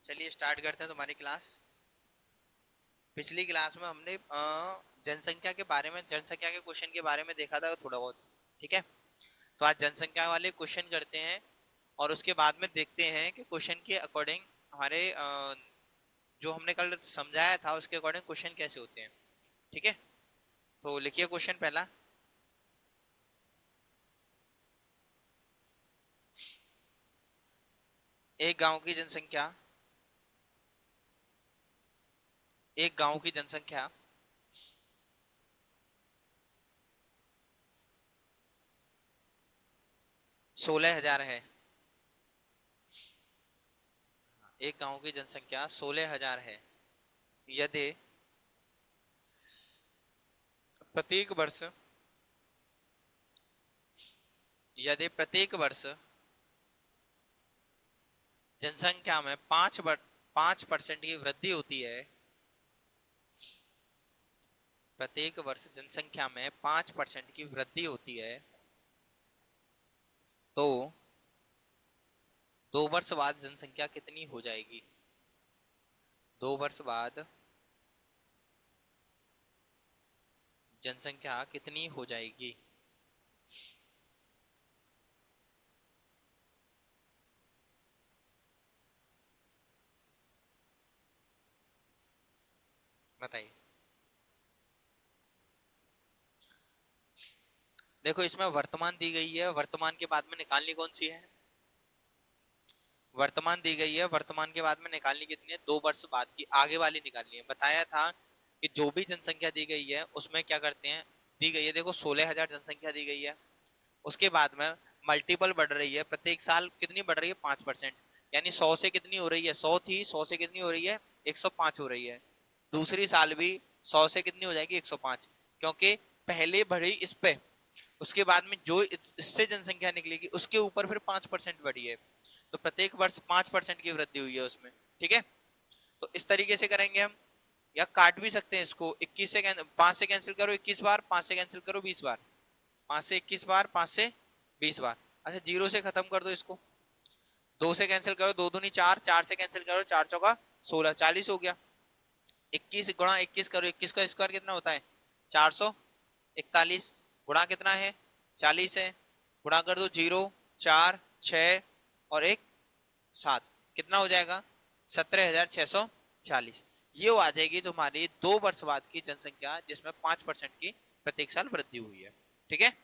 चलिए स्टार्ट करते हैं तुम्हारी क्लास। पिछली क्लास में हमने जनसंख्या के बारे में, जनसंख्या के क्वेश्चन के बारे में देखा था थोड़ा बहुत। ठीक है, तो आज जनसंख्या वाले क्वेश्चन करते हैं और उसके बाद में देखते हैं कि क्वेश्चन के अकॉर्डिंग हमारे जो हमने कल समझाया था उसके अकॉर्डिंग क्वेश्चन कैसे होते हैं। ठीक है, तो लिखिए क्वेश्चन पहला। एक गांव की जनसंख्या, एक गांव की जनसंख्या 16,000 है। एक गांव की जनसंख्या 16,000 है। यदि प्रत्येक वर्ष यदि प्रत्येक वर्ष जनसंख्या में 5% की वृद्धि होती है, प्रत्येक वर्ष जनसंख्या में 5% की वृद्धि होती है, तो 2 वर्ष बाद जनसंख्या कितनी हो जाएगी? 2 वर्ष बाद जनसंख्या कितनी हो जाएगी? बताइए। देखो इसमें वर्तमान दी गई है, वर्तमान के बाद में निकालनी कौन सी है? वर्तमान दी गई है, वर्तमान के बाद में निकालनी कितनी है? 2 वर्ष बाद की आगे वाली निकालनी है। बताया था कि जो भी जनसंख्या दी गई है उसमें क्या करते हैं, दी गई है देखो 16,000 जनसंख्या दी गई है, उसके बाद में मल्टीपल बढ़ रही है प्रत्येक साल। कितनी बढ़ रही है? 5%। यानी 100 से कितनी हो रही है? 100 थी, 100 से कितनी हो रही है? 105 हो रही है। दूसरी साल भी 100 से कितनी हो जाएगी? 105, क्योंकि पहले बढ़ी इस पे, उसके बाद में जो इससे जनसंख्या निकलेगी उसके ऊपर फिर 5% बढ़ी है, तो प्रत्येक वर्ष 5% की वृद्धि हुई है उसमें। ठीक है, तो इस तरीके से करेंगे हम, या काट भी सकते हैं इसको। 21 से 5 से कैंसिल करो 21 बार, 5 से कैंसिल करो 20 बार, 5 से 21 बार, 5 से 20 बार। अच्छा, जीरो से खत्म कर दो इसको, 2 से कैंसिल करो 2 दूनी 4, 4 से कैंसिल करो 4 चौका 16, 40 हो गया। 21 गुणा 21 करो, 21 का स्क्वायर कितना होता है? 441। गुणा कितना है? 40 है। गुणा कर दो 0, 4, 6 और 1, 7, कितना हो जाएगा? 17,640। ये आ जाएगी तुम्हारी 2 वर्ष बाद की जनसंख्या, जिसमें 5% की प्रत्येक साल वृद्धि हुई है। ठीक है,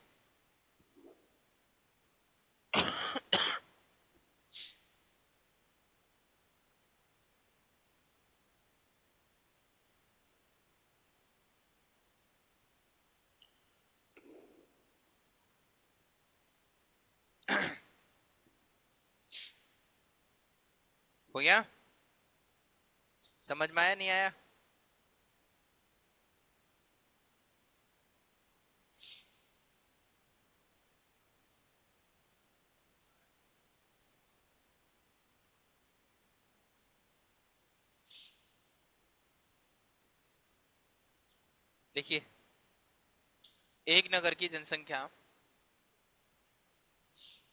हो गया? समझ में आया नहीं आया? देखिए, एक नगर की जनसंख्या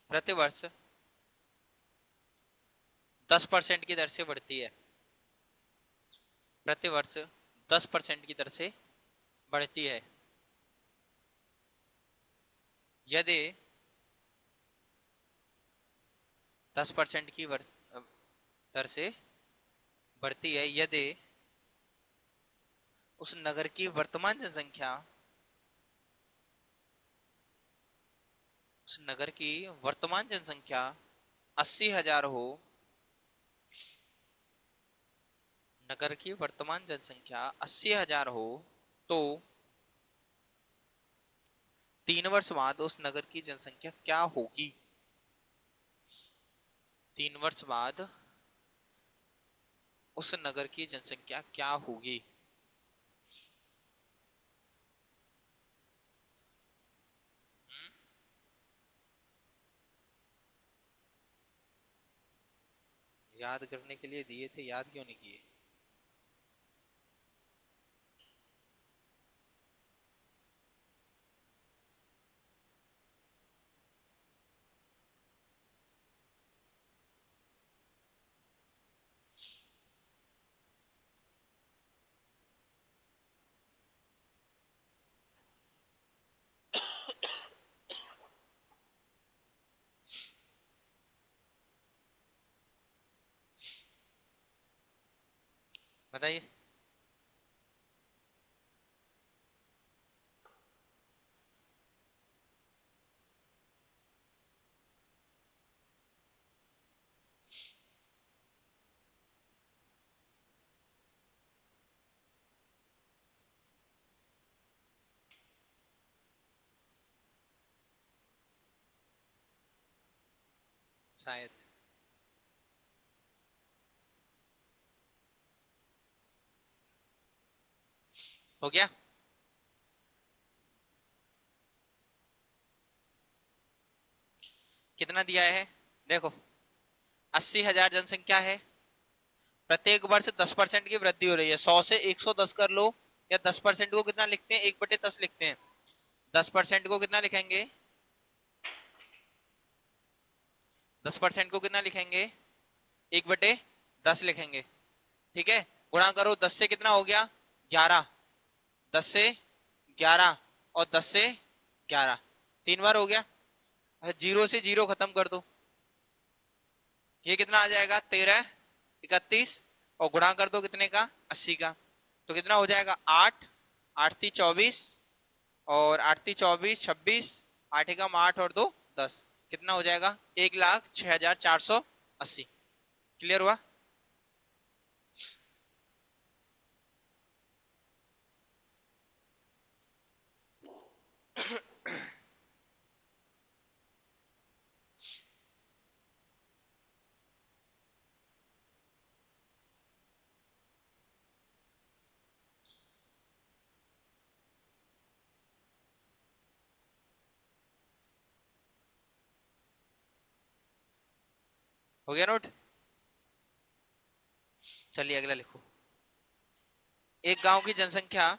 प्रतिवर्ष 10% की दर से बढ़ती है, प्रतिवर्ष 10% की दर से बढ़ती है। यदि 10% की दर से बढ़ती है, यदि उस नगर की वर्तमान जनसंख्या, उस नगर की वर्तमान जनसंख्या 80,000 हो, नगर की वर्तमान जनसंख्या 80,000 हो, तो 3 वर्ष बाद उस नगर की जनसंख्या क्या होगी? 3 वर्ष बाद उस नगर की जनसंख्या क्या होगी? याद करने के लिए दिए थे, याद क्यों नहीं किए? बताइए। शायद। हो गया। कितना दिया है देखो, 80,000 जनसंख्या है, प्रत्येक वर्ष 10% की वृद्धि हो रही है। 100 से 110 कर लो, या 10% को कितना लिखते हैं, 1/10 लिखते हैं। 10% को कितना लिखेंगे, 10% को कितना लिखेंगे, 1/10 लिखेंगे। ठीक है, गुणा करो 10 से, कितना हो गया 11, 10 से 11 और 10 से 11, 3 बार हो गया। अच्छा, 0 से 0 खत्म कर दो, ये कितना आ जाएगा 13, 31, और गुणा कर दो कितने का, 80 का। तो कितना हो जाएगा 8, 8×3 = 24, और 8×3 = 24, 26, 8×1 = 8 और 2 10, कितना हो जाएगा 1,06,480। क्लियर हुआ। हो गया नोट। चलिए अगला लिखो। एक गांव की जनसंख्या,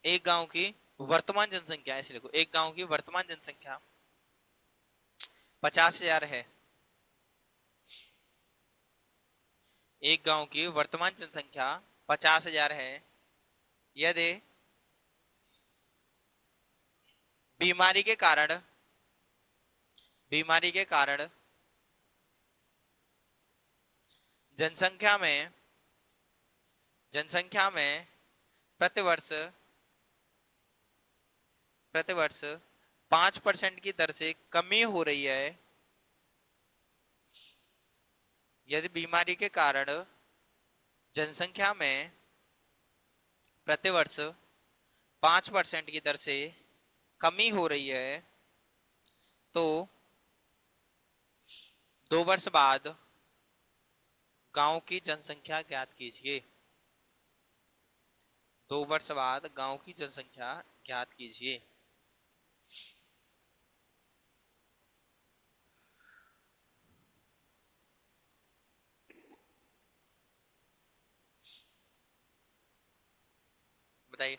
एक गांव की वर्तमान जनसंख्या, ऐसे लिखो, एक गांव की वर्तमान जनसंख्या 50,000 है। एक गांव की वर्तमान जनसंख्या 50,000 है, यदि बीमारी के कारण, बीमारी के कारण जनसंख्या में, जनसंख्या में प्रतिवर्ष, प्रतिवर्ष 5% की दर से कमी हो रही है, यदि बीमारी के कारण जनसंख्या में प्रतिवर्ष 5% की दर से कमी हो रही है, तो 2 वर्ष बाद गांव की जनसंख्या ज्ञात कीजिए। 2 वर्ष बाद गांव की जनसंख्या ज्ञात कीजिए। बताइए।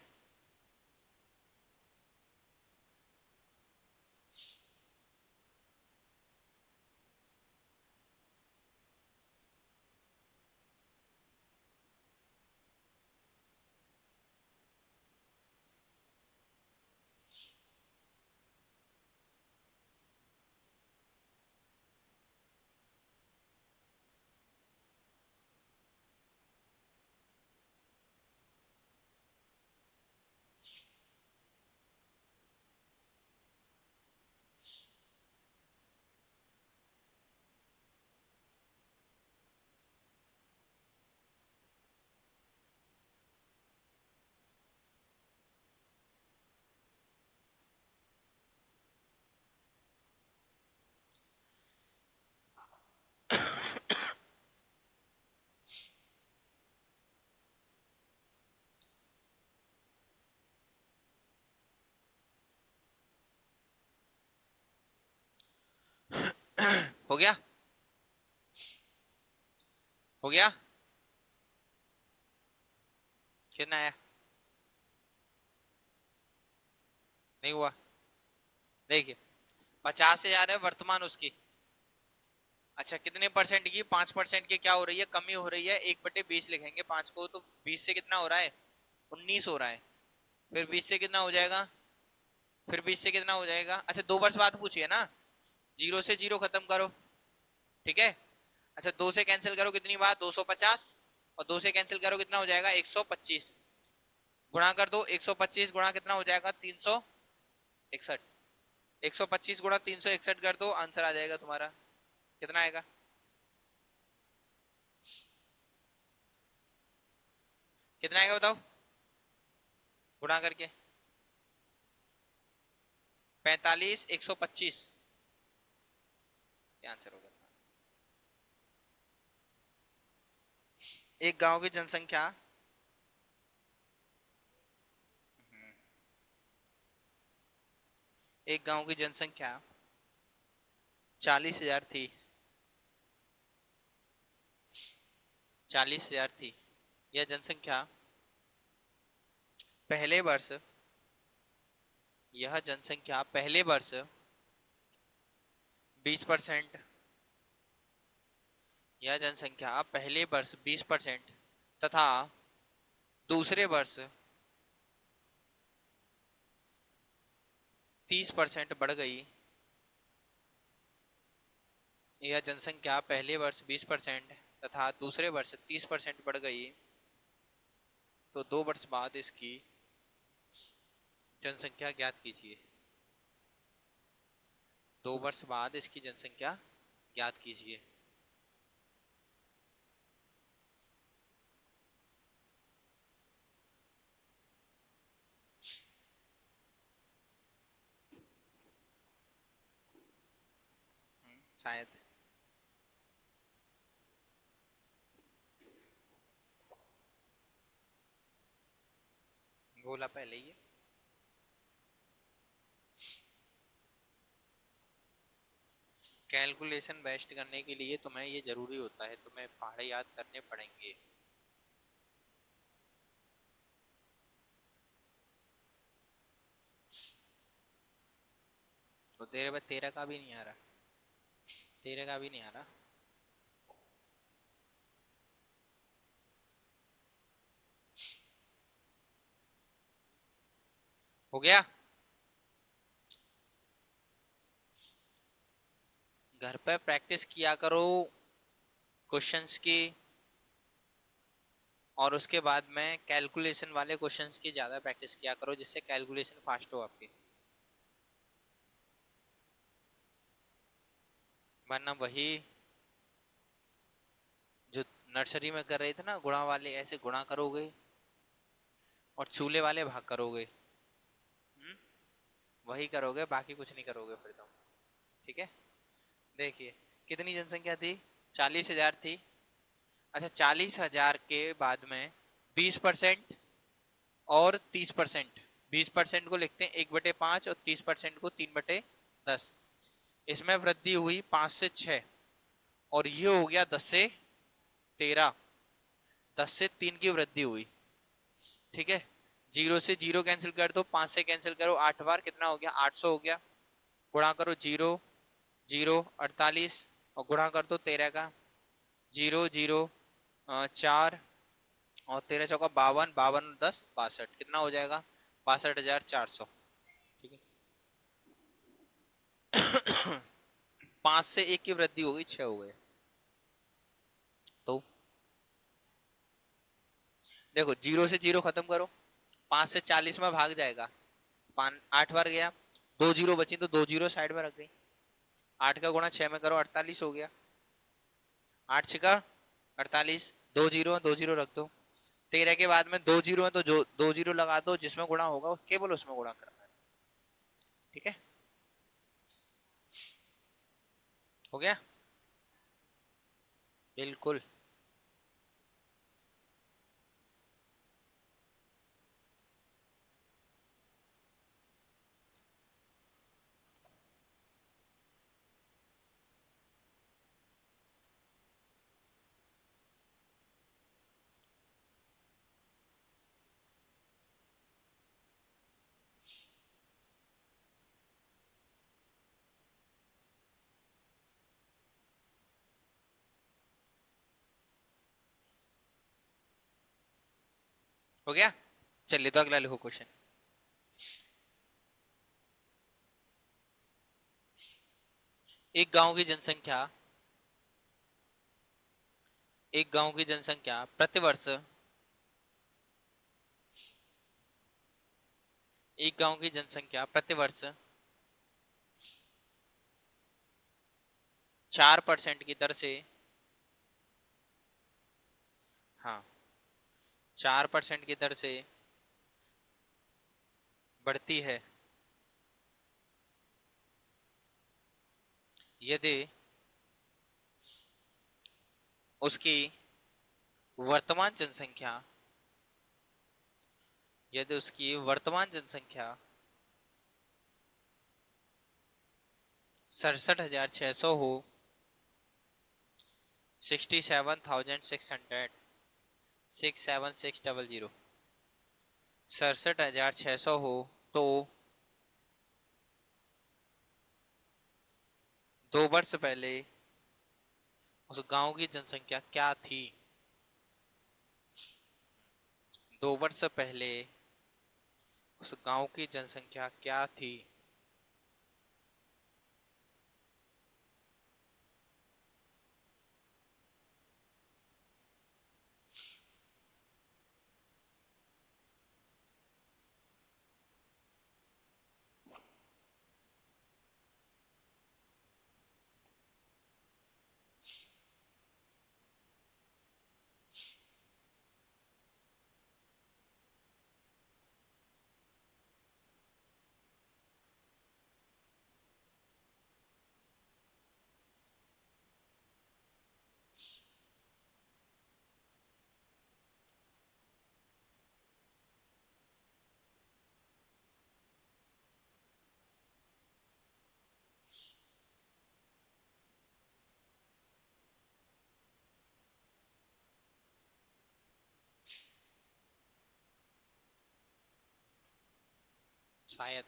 हो गया, हो गया। कितना आया, नहीं हुआ। देखिए 50,000 है वर्तमान उसकी। अच्छा, कितने परसेंट की, 5% की क्या हो रही है, कमी हो रही है। 1/20 लिखेंगे 5 को, तो 20 से कितना हो रहा है, 19 हो रहा है। फिर 20 से कितना हो जाएगा, फिर 20 से कितना हो जाएगा। अच्छा, 2 वर्ष बाद पूछिए ना, 0 से 0 खत्म करो। ठीक है, अच्छा 2 से कैंसिल करो कितनी बार, 250, और 2 से कैंसिल करो कितना हो जाएगा 125, गुणा कर दो 125 गुणा कितना हो जाएगा 361, 125 गुणा 361 कर दो, आंसर आ जाएगा तुम्हारा, कितना आएगा, कितना आएगा बताओ गुणा करके, 45 125, क्या आंसर होगा। एक गांव की जनसंख्या, एक गांव की जनसंख्या 40,000 थी, 40,000 थी। यह जनसंख्या पहले वर्ष, यह जनसंख्या पहले वर्ष 20%, यह जनसंख्या पहले वर्ष 20% तथा दूसरे वर्ष 30% बढ़ गई। यह जनसंख्या पहले वर्ष 20% तथा दूसरे वर्ष 30% बढ़ गई, तो 2 वर्ष बाद इसकी जनसंख्या ज्ञात कीजिए। 2 वर्ष बाद इसकी जनसंख्या ज्ञात कीजिए। शायद बोला पहले ही है। कैलकुलेशन बेस्ट करने के लिए तुम्हें ये जरूरी होता है, तुम्हें पहाड़े याद करने पड़ेंगे। तो तेरा का भी नहीं आ रहा, तेरे का भी नहीं आ रहा। हो गया, घर पे प्रैक्टिस किया करो क्वेश्चंस की, और उसके बाद में कैलकुलेशन वाले क्वेश्चंस की ज्यादा प्रैक्टिस किया करो, जिससे कैलकुलेशन फास्ट हो आपकी। वरना वही जो नर्सरी में कर रहे थे ना, गुणा वाले, ऐसे गुणा करोगे और चूल्हे वाले भाग करोगे, वही करोगे, बाकी कुछ नहीं करोगे फिर तुम। ठीक है, देखिए कितनी जनसंख्या थी, 40,000 थी। अच्छा 40,000 के बाद में 20% और 30%, 20% को लिखते हैं 1/5 और 30% को 3/10। इसमें वृद्धि हुई 5 से 6, और ये हो गया 10 से 13, 10 से 3 की वृद्धि हुई। ठीक है, 0 से 0 कैंसिल कर दो, 5 से कैंसिल करो 8 बार, कितना हो गया 800 हो गया। गुणा करो 0 0 48, और गुणा कर दो 13 का, 0 0 4, और 13 चौका 52, 52 10 62, कितना हो जाएगा 62,400। ठीक है, 5 से 1 की वृद्धि हो गई, 6 हो गए। तो देखो 0 से 0 खत्म करो, 5 से 40 में भाग जाएगा, 8 बार गया, 2 जीरो बची तो 2 जीरो साइड में रख गई, 8 का गुणा 6 में करो 48 हो गया, 8 छिका 48, 2 जीरो 2 जीरो रख दो, 13 के बाद में 2 जीरो है तो जो 2 जीरो लगा दो, जिसमें गुणा होगा केवल उसमें गुणा करना है। ठीक है, हो गया बिल्कुल। हो गया, चलिए तो अगला लिखो क्वेश्चन। एक गांव की जनसंख्या एक गांव की जनसंख्या प्रतिवर्ष, एक गांव की जनसंख्या प्रतिवर्ष 4% की दर से, हाँ 4% की दर से बढ़ती है यदि उसकी वर्तमान जनसंख्या, यदि उसकी वर्तमान जनसंख्या 67,600 हो, 67,600, 67600, 67,600 हो तो 2 वर्ष पहले उस गांव की जनसंख्या क्या थी? 2 वर्ष पहले उस गांव की जनसंख्या क्या थी? शायद।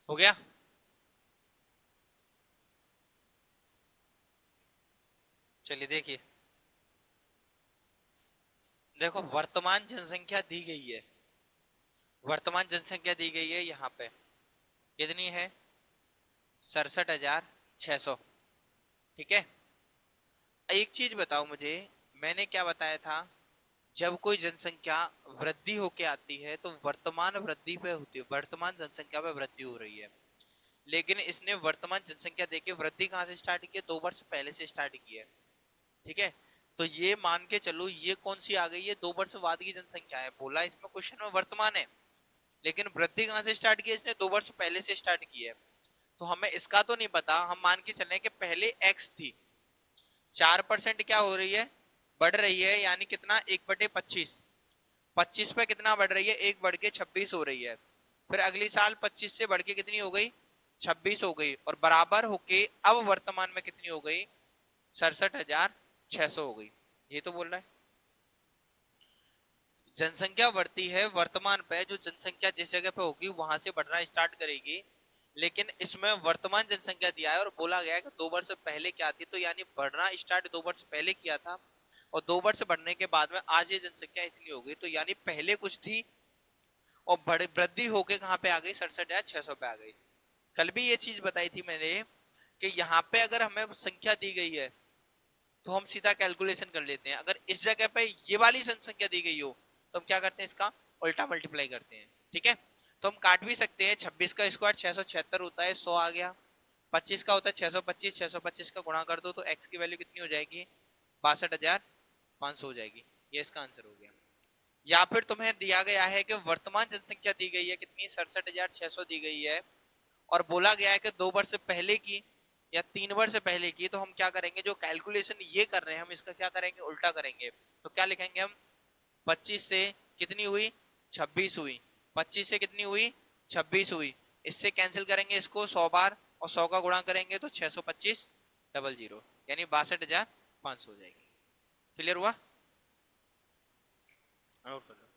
हो गया। चलिए देखिए, देखो वर्तमान जनसंख्या दी गई है, वर्तमान जनसंख्या दी गई है यहाँ पे कितनी है? 67,600। ठीक है, एक चीज बताओ मुझे, मैंने क्या बताया था? जब कोई जनसंख्या वृद्धि होके आती है तो वर्तमान वृद्धि पे होती है, वर्तमान जनसंख्या पे वृद्धि हो रही है। लेकिन इसने वर्तमान जनसंख्या देके वृद्धि कहाँ से स्टार्ट की है? 2 वर्ष पहले से स्टार्ट की है। ठीक है, तो ये मान के चलो ये कौन सी आ गई है? 2 वर्ष बाद की जनसंख्या है। बोला इसमें क्वेश्चन में वर्तमान है, लेकिन वृद्धि कहाँ से स्टार्ट की है? इसने 2 वर्ष पहले से स्टार्ट की है। तो हमें इसका तो नहीं पता, हम मान के चले कि पहले एक्स थी, 4% क्या हो रही है? बढ़ रही है, यानी कितना? 1/25। 25 पे कितना बढ़ रही है? 1 बढ़ के 26 हो रही है। फिर अगली साल 25 से बढ़ के कितनी हो गई? 26 हो गई, और बराबर होके अब वर्तमान में कितनी हो गई? 67,600 हो गई। ये तो बोल रहा है जनसंख्या बढ़ती है वर्तमान पे, जो जनसंख्या जिस जगह पे होगी वहां से बढ़ना स्टार्ट करेगी। लेकिन इसमें वर्तमान जनसंख्या दिया है और बोला गया है कि 2 वर्ष पहले क्या थी, तो यानी बढ़ना स्टार्ट 2 वर्ष पहले किया था, और 2 वर्ष बढ़ने के बाद में आज ये जनसंख्या इतनी हो गई, तो यानी पहले कुछ थी और बड़े वृद्धि होके कहाँ पे आ गई? 67,600 पे आ गई। कल भी ये चीज बताई थी मैंने कि यहाँ पे अगर हमें संख्या दी गई है तो हम सीधा कैलकुलेशन कर लेते हैं। अगर इस जगह पे ये वाली संख्या दी गई हो तो हम क्या करते हैं? इसका उल्टा मल्टीप्लाई करते हैं। ठीक है, तो हम काट भी सकते हैं। 26 का स्क्वायर 676 होता है, 100 आ गया। 25 का होता है 625, 625 का गुणा कर दो तो एक्स की वैल्यू कितनी हो जाएगी? 62,500 हो जाएगी। ये इसका आंसर हो गया। या फिर तुम्हें दिया गया है कि वर्तमान जनसंख्या दी गई है कितनी? 67,600 दी गई है, और बोला गया है कि 2 वर्ष पहले की या 3 वर्ष पहले की, तो हम क्या करेंगे? जो कैलकुलेशन ये कर रहे हैं हम इसका क्या करेंगे? उल्टा करेंगे। तो क्या लिखेंगे हम? 25 से कितनी हुई? 26 हुई। 25 से कितनी हुई? 26 हुई। इससे कैंसिल करेंगे इसको 100 बार, और 100 का गुणा करेंगे तो 625,000, यानी 62,500 हो जाएगी। क्लियर हुआ? नोट कर लो।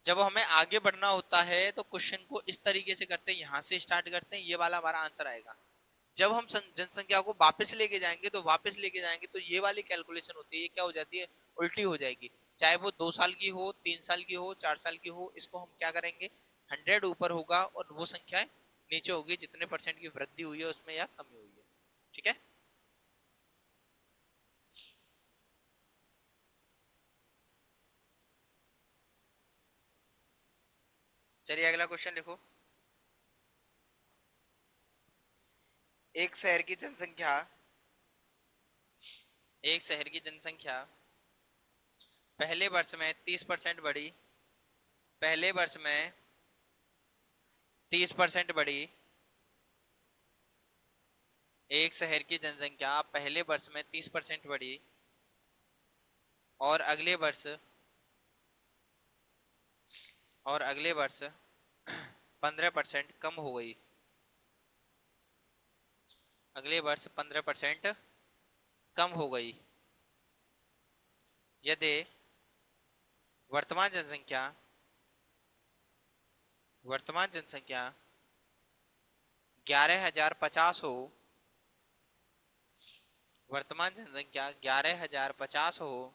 जब हमें आगे बढ़ना होता है तो क्वेश्चन को इस तरीके से करते हैं, यहां से स्टार्ट करते हैं, ये वाला हमारा आंसर आएगा। जब हम जनसंख्या को वापस लेके जाएंगे तो वापस लेके जाएंगे तो ये वाली कैलकुलेशन होती है, ये क्या हो जाती है, उल्टी हो जाएगी। चाहे वो 2 साल की हो, 3 साल की हो, 4 साल की हो, इसको हम क्या करेंगे, 100 ऊपर होगा और वो संख्याएं नीचे होगी जितने परसेंट की वृद्धि हुई है उसमें या कमी हुई है। ठीक है। चलिए अगला क्वेश्चन लिखो। एक शहर की जनसंख्या, एक शहर की जनसंख्या पहले वर्ष में 30% बढ़ी, पहले वर्ष में 30% बढ़ी। एक शहर की जनसंख्या पहले वर्ष में 30% बढ़ी और अगले वर्ष, और अगले वर्ष 15% कम हो गई। अगले वर्ष 15% कम हो गई यदि वर्तमान जनसंख्या, वर्तमान जनसंख्या 11,050 हो, वर्तमान जनसंख्या 11,050 हो,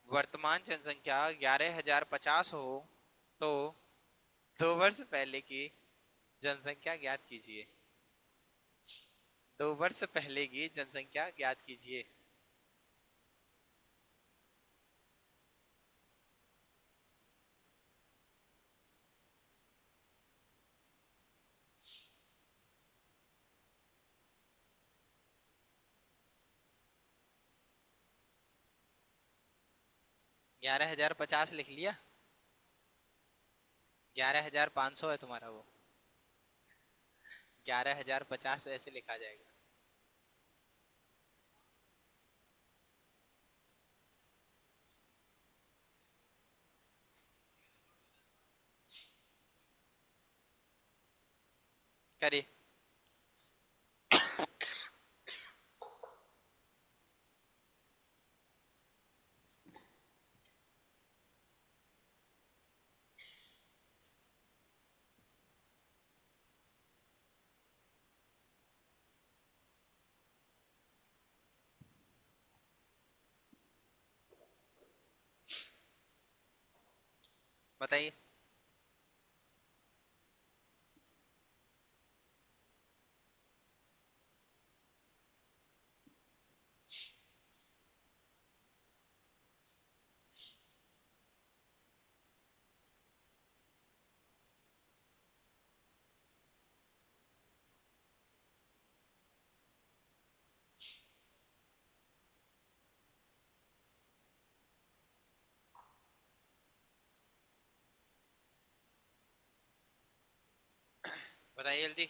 वर्तमान जनसंख्या 11,050 हो, तो 2 वर्ष पहले की जनसंख्या ज्ञात कीजिए। 2 वर्ष पहले की जनसंख्या ज्ञात कीजिए। ग्यारह हजार पचास लिख लिया, 11,500 है तुम्हारा वो, 11,050 ऐसे लिखा जाएगा। करिए। बताइए। बताइए जल्दी।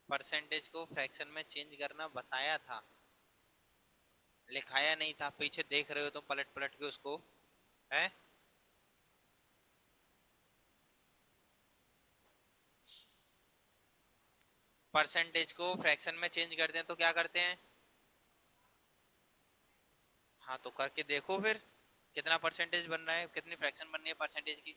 परसेंटेज को फ्रैक्शन में चेंज करना बताया था, लिखाया नहीं था। पीछे देख रहे हो तो पलट पलट के उसको है। परसेंटेज को फ्रैक्शन में चेंज करते हैं तो क्या करते हैं, हाँ तो करके देखो फिर कितना परसेंटेज बन रहा है, कितनी फ्रैक्शन बन रही है परसेंटेज की।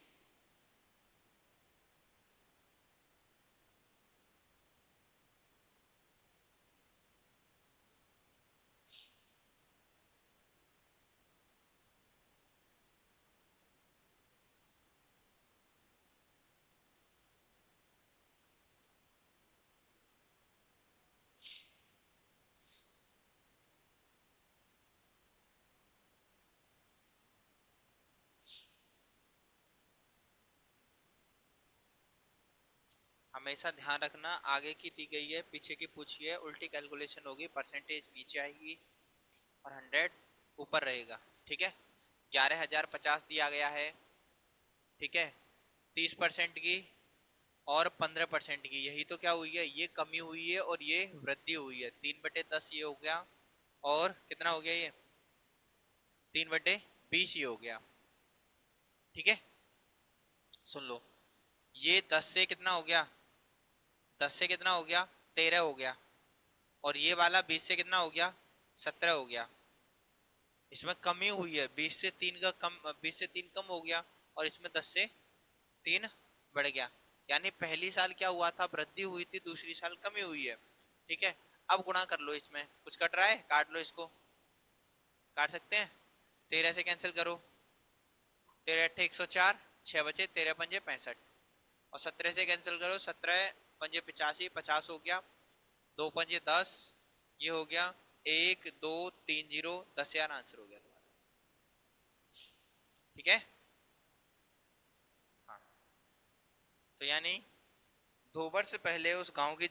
हमेशा ध्यान रखना, आगे की दी गई है पीछे की पूछी है, उल्टी कैलकुलेशन होगी, परसेंटेज नीचे आएगी और 100 ऊपर रहेगा। ठीक है। 11,050 दिया गया है। ठीक है। 30% की और 15% की, यही तो क्या हुई है, ये कमी हुई है और ये वृद्धि हुई है। 3/10 ये हो गया, और कितना हो गया, ये 3/20 ये हो गया। ठीक है, सुन लो, ये 10 से कितना हो गया, 10 से कितना हो गया, 13 हो गया, और ये वाला 20 से कितना हो गया, 17 हो गया। इसमें कमी हुई है, 20 से 3 का कम, 20 से 3 कम हो गया, और इसमें 10 से 3 बढ़ गया। यानी पहली साल क्या हुआ था, वृद्धि हुई थी, दूसरी साल कमी हुई है। ठीक है, अब गुणा कर लो, इसमें कुछ कट रहा है, काट लो, इसको काट सकते हैं। 13 से कैंसिल करो, 13 104, 6 बचे, 13 पंजे 65, और 17 से कैंसिल करो, 17 पंजे 85, 50 हो गया, 2 पंजे 10, ये हो गया 1 2 3 0, 10,000 आंसर हो गया तुम्हारा। ठीक है, हाँ, तो यानी 2 वर्ष पहले उस गांव की